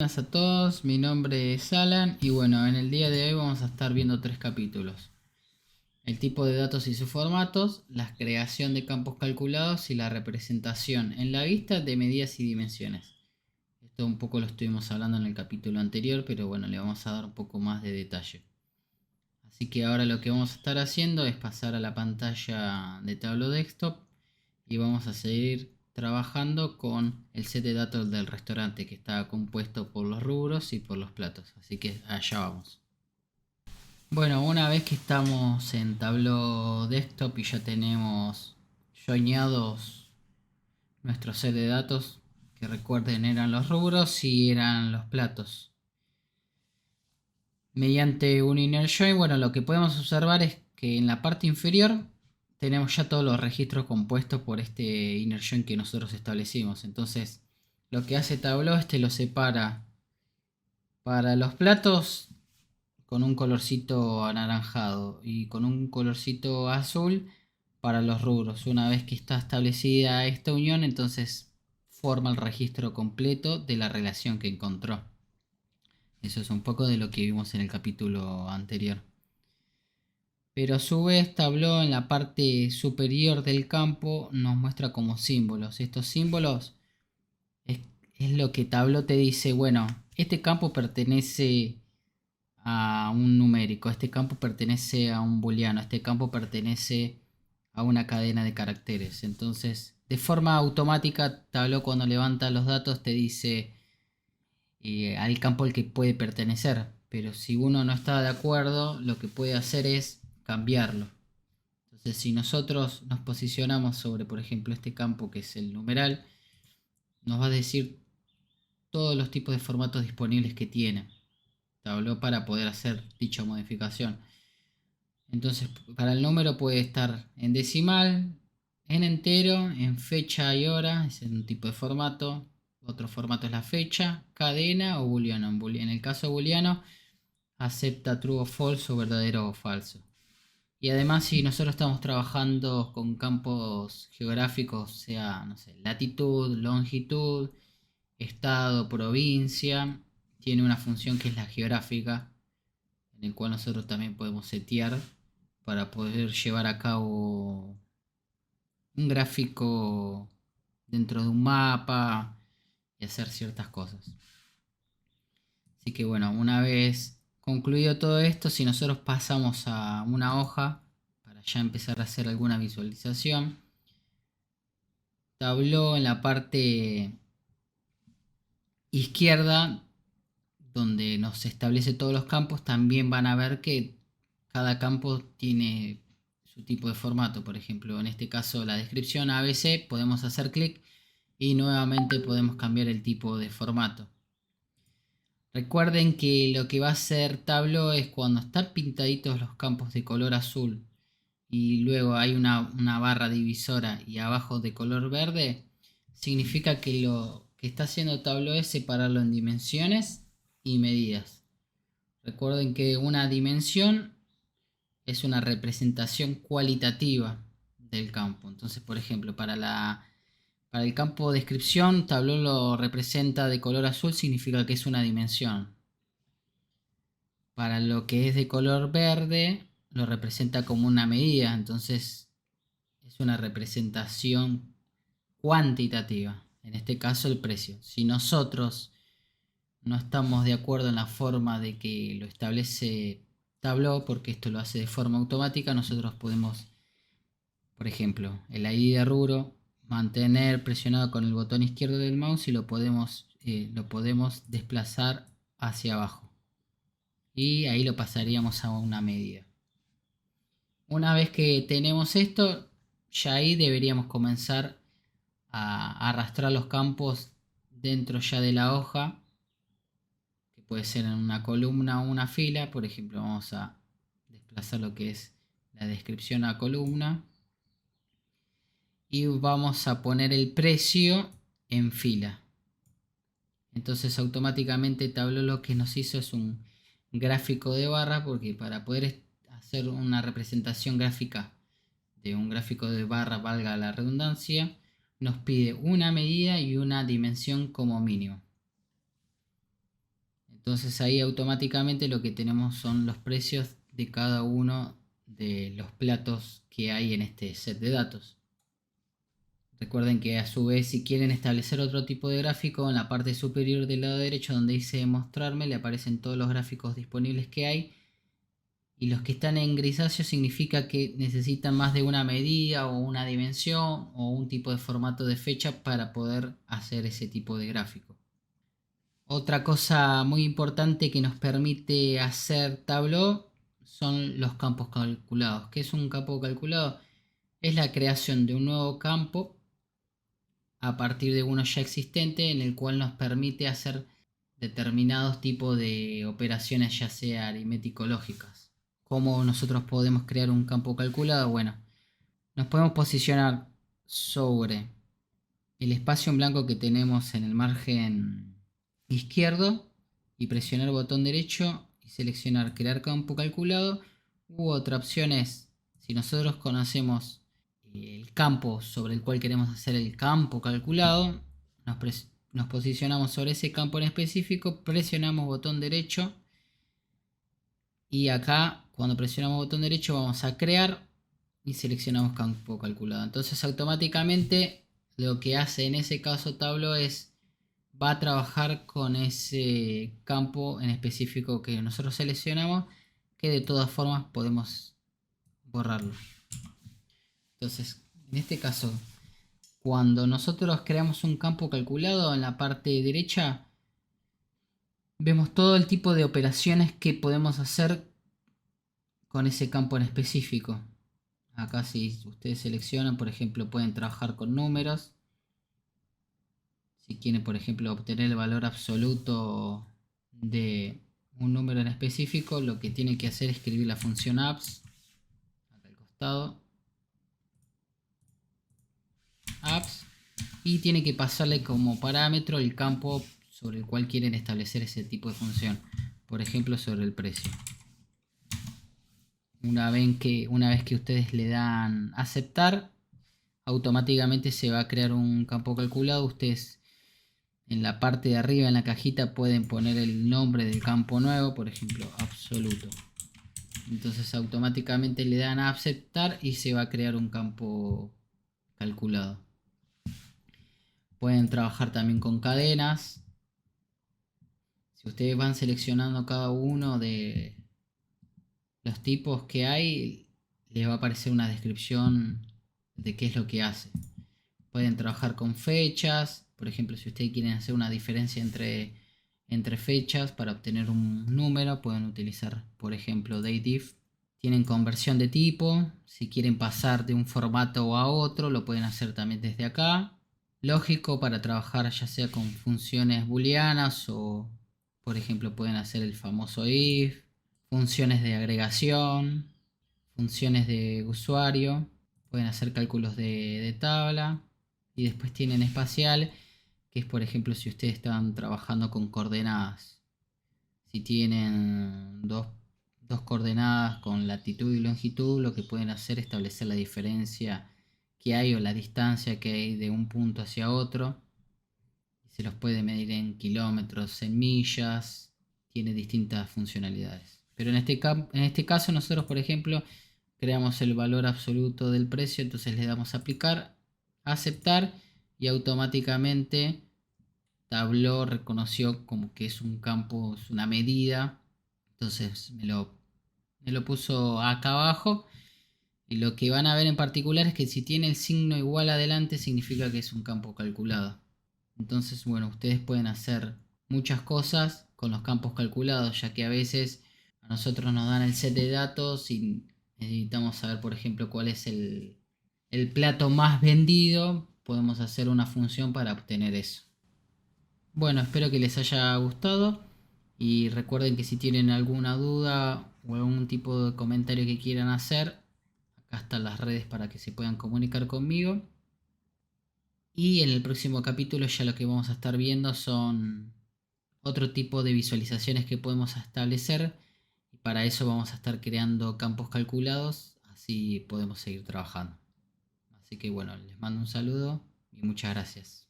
buenas a todos, mi nombre es Alan y bueno, en el día de hoy vamos a estar viendo tres capítulos. El tipo de datos y sus formatos, la creación de campos calculados y la representación en la vista de medidas y dimensiones. Esto un poco lo estuvimos hablando en el capítulo anterior, pero bueno, le vamos a dar un poco más de detalle. Así que ahora lo que vamos a estar haciendo es pasar a la pantalla de Tableau Desktop y vamos a seguir trabajando con el set de datos del restaurante que está compuesto por los rubros y por los platos. Así que allá vamos. Bueno, una vez que estamos en Tableau Desktop y ya tenemos joineados nuestro set de datos, que recuerden eran los rubros y eran los platos. Mediante un inner join, bueno, lo que podemos observar es que en la parte inferior tenemos ya todos los registros compuestos por este inner join que nosotros establecimos. Entonces, lo que hace Tableau lo separa para los platos con un colorcito anaranjado y con un colorcito azul para los rubros. Una vez que está establecida esta unión, entonces forma el registro completo de la relación que encontró. Eso es un poco de lo que vimos en el capítulo anterior. Pero a su vez Tableau en la parte superior del campo nos muestra como símbolos. Estos símbolos es, es lo que Tableau te dice, bueno, este campo pertenece a un numérico, este campo pertenece a un booleano, este campo pertenece a una cadena de caracteres. Entonces, de forma automática, Tableau cuando levanta los datos te dice al campo al que puede pertenecer. Pero si uno no está de acuerdo, lo que puede hacer es cambiarlo. Entonces, si nosotros nos posicionamos sobre, por ejemplo, este campo que es el numeral, nos va a decir todos los tipos de formatos disponibles que tiene Tableau para poder hacer dicha modificación. Entonces, para el número puede estar en decimal, en entero, en fecha y hora, es un tipo de formato. Otro formato es la fecha, cadena o booleano. En el caso booleano, acepta true o false o verdadero o falso. Y además, si nosotros estamos trabajando con campos geográficos, sea, no sé, latitud, longitud, estado, provincia, tiene una función que es la geográfica, en el cual nosotros también podemos setear para poder llevar a cabo un gráfico dentro de un mapa y hacer ciertas cosas. Así que bueno, una vez concluido todo esto, si nosotros pasamos a una hoja para ya empezar a hacer alguna visualización, Tableau en la parte izquierda, donde nos establece todos los campos, también van a ver que cada campo tiene su tipo de formato. Por ejemplo, en este caso la descripción ABC, podemos hacer clic y nuevamente podemos cambiar el tipo de formato. Recuerden que lo que va a hacer Tableau es cuando están pintaditos los campos de color azul y luego hay una barra divisora y abajo de color verde, significa que lo que está haciendo Tableau es separarlo en dimensiones y medidas. Recuerden que una dimensión es una representación cualitativa del campo. Entonces, por ejemplo, para el campo de descripción, Tableau lo representa de color azul, significa que es una dimensión. Para lo que es de color verde, lo representa como una medida. Entonces, es una representación cuantitativa. En este caso, el precio. Si nosotros no estamos de acuerdo en la forma de que lo establece Tableau, porque esto lo hace de forma automática, nosotros podemos, por ejemplo, el ID de rubro, mantener presionado con el botón izquierdo del mouse y lo podemos desplazar hacia abajo. Y ahí lo pasaríamos a una medida. Una vez que tenemos esto, ya ahí deberíamos comenzar a arrastrar los campos dentro ya de la hoja, que puede ser en una columna o una fila. Por ejemplo, vamos a desplazar lo que es la descripción a columna y vamos a poner el precio en fila. Entonces automáticamente Tableau lo que nos hizo es un gráfico de barra, porque para poder hacer una representación gráfica de un gráfico de barra, valga la redundancia, nos pide una medida y una dimensión como mínimo. Entonces ahí automáticamente lo que tenemos son los precios de cada uno de los platos que hay en este set de datos. Recuerden que a su vez, si quieren establecer otro tipo de gráfico, en la parte superior del lado derecho donde dice mostrarme le aparecen todos los gráficos disponibles que hay, y los que están en grisáceo significa que necesitan más de una medida o una dimensión o un tipo de formato de fecha para poder hacer ese tipo de gráfico. Otra cosa muy importante que nos permite hacer Tableau son los campos calculados. ¿Qué es un campo calculado? Es la creación de un nuevo campo a partir de uno ya existente, en el cual nos permite hacer determinados tipos de operaciones, ya sea aritmético-lógicas. ¿Cómo nosotros podemos crear un campo calculado? Bueno, nos podemos posicionar sobre el espacio en blanco que tenemos en el margen izquierdo y presionar el botón derecho y seleccionar crear campo calculado. U otra opción es, si nosotros conocemos el campo sobre el cual queremos hacer el campo calculado, nos posicionamos sobre ese campo en específico, presionamos botón derecho y acá cuando presionamos botón derecho vamos a crear y seleccionamos campo calculado. Entonces automáticamente lo que hace en ese caso Tableau es va a trabajar con ese campo en específico que nosotros seleccionamos, que de todas formas podemos borrarlo. Entonces, en este caso, cuando nosotros creamos un campo calculado, en la parte derecha vemos todo el tipo de operaciones que podemos hacer con ese campo en específico. Acá si ustedes seleccionan, por ejemplo, pueden trabajar con números. Si quieren, por ejemplo, obtener el valor absoluto de un número en específico, lo que tienen que hacer es escribir la función apps acá al costado, apps, y tiene que pasarle como parámetro el campo sobre el cual quieren establecer ese tipo de función, por ejemplo sobre el precio. Una vez que ustedes le dan aceptar, automáticamente se va a crear un campo calculado. Ustedes en la parte de arriba en la cajita pueden poner el nombre del campo nuevo, por ejemplo absoluto. Entonces automáticamente le dan a aceptar y se va a crear un campo calculado. Pueden trabajar también con cadenas. Si ustedes van seleccionando cada uno de los tipos que hay, les va a aparecer una descripción de qué es lo que hace. Pueden trabajar con fechas. Por ejemplo, si ustedes quieren hacer una diferencia entre fechas para obtener un número, pueden utilizar, por ejemplo, dateIf. Tienen conversión de tipo. Si quieren pasar de un formato a otro, lo pueden hacer también desde acá. Lógico para trabajar ya sea con funciones booleanas o, por ejemplo, pueden hacer el famoso if. Funciones de agregación. Funciones de usuario. Pueden hacer cálculos de tabla. Y después tienen espacial, que es, por ejemplo, si ustedes están trabajando con coordenadas. Si tienen dos coordenadas con latitud y longitud, lo que pueden hacer es establecer la diferencia que hay o la distancia que hay de un punto hacia otro. Se los puede medir en kilómetros, en millas, tiene distintas funcionalidades. Pero en este caso nosotros, por ejemplo, creamos el valor absoluto del precio, entonces le damos a aplicar, aceptar y automáticamente Tableau reconoció como que es un campo, es una medida. Entonces me lo puso acá abajo. Y lo que van a ver en particular es que si tiene el signo igual adelante significa que es un campo calculado. Entonces, bueno, ustedes pueden hacer muchas cosas con los campos calculados, ya que a veces a nosotros nos dan el set de datos y necesitamos saber, por ejemplo, cuál es el plato más vendido. Podemos hacer una función para obtener eso. Bueno, espero que les haya gustado y recuerden que si tienen alguna duda o algún tipo de comentario que quieran hacer, acá están las redes para que se puedan comunicar conmigo. Y en el próximo capítulo ya lo que vamos a estar viendo son otro tipo de visualizaciones que podemos establecer. Y para eso vamos a estar creando campos calculados, así podemos seguir trabajando. Así que bueno, les mando un saludo y muchas gracias.